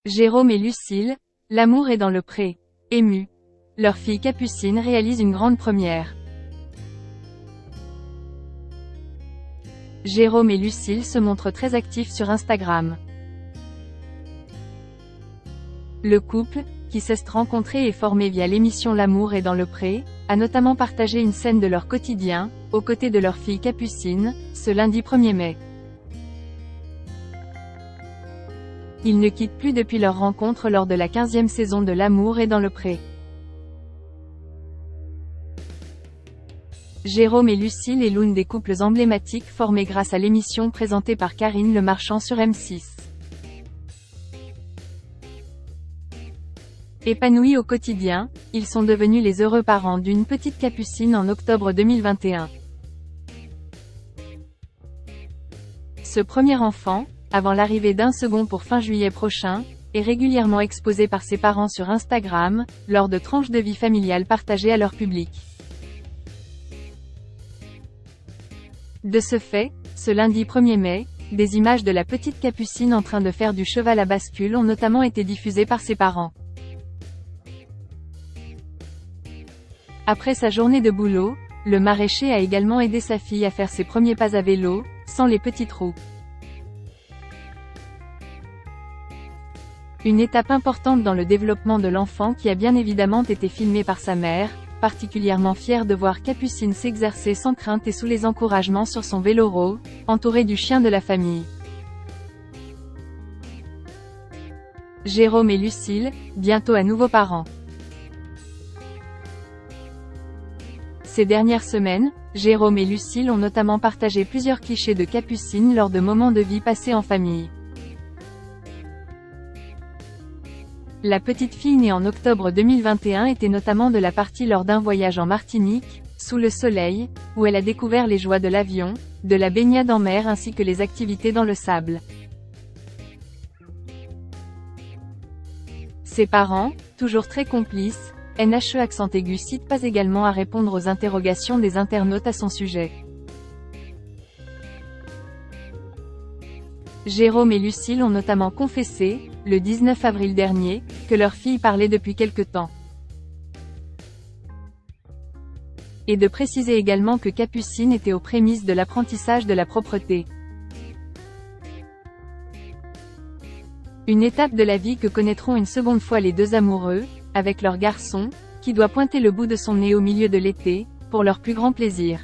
Jérôme et Lucille, l'amour est dans le pré. Émus. Leur fille Capucine réalise une grande première. Jérôme et Lucille se montrent très actifs sur Instagram. Le couple, qui s'est rencontré et formé via l'émission L'amour est dans le pré, a notamment partagé une scène de leur quotidien, aux côtés de leur fille Capucine, ce lundi 1er mai. Ils ne quittent plus depuis leur rencontre lors de la 15e saison de L'amour est dans le pré. Jérôme et Lucille est l'une des couples emblématiques formés grâce à l'émission présentée par Karine Le Marchand sur M6. Épanouis au quotidien, ils sont devenus les heureux parents d'une petite Capucine en octobre 2021. Ce premier enfant, avant l'arrivée d'un second pour fin juillet prochain, est régulièrement exposé par ses parents sur Instagram, lors de tranches de vie familiale partagées à leur public. De ce fait, ce lundi 1er mai, des images de la petite Capucine en train de faire du cheval à bascule ont notamment été diffusées par ses parents. Après sa journée de boulot, le maraîcher a également aidé sa fille à faire ses premiers pas à vélo, sans les petites roues. Une étape importante dans le développement de l'enfant qui a bien évidemment été filmée par sa mère, particulièrement fière de voir Capucine s'exercer sans crainte et sous les encouragements sur son vélo, entourée du chien de la famille. Jérôme et Lucille, bientôt à nouveau parents. Ces dernières semaines, Jérôme et Lucille ont notamment partagé plusieurs clichés de Capucine lors de moments de vie passés en famille. La petite fille née en octobre 2021 était notamment de la partie lors d'un voyage en Martinique, sous le soleil, où elle a découvert les joies de l'avion, de la baignade en mer ainsi que les activités dans le sable. Ses parents, toujours très complices, NHE accent aigu cite pas également à répondre aux interrogations des internautes à son sujet. Jérôme et Lucille ont notamment confessé, le 19 avril dernier, que leur fille parlait depuis quelque temps. Et de préciser également que Capucine était aux prémices de l'apprentissage de la propreté. Une étape de la vie que connaîtront une seconde fois les deux amoureux, avec leur garçon, qui doit pointer le bout de son nez au milieu de l'été, pour leur plus grand plaisir.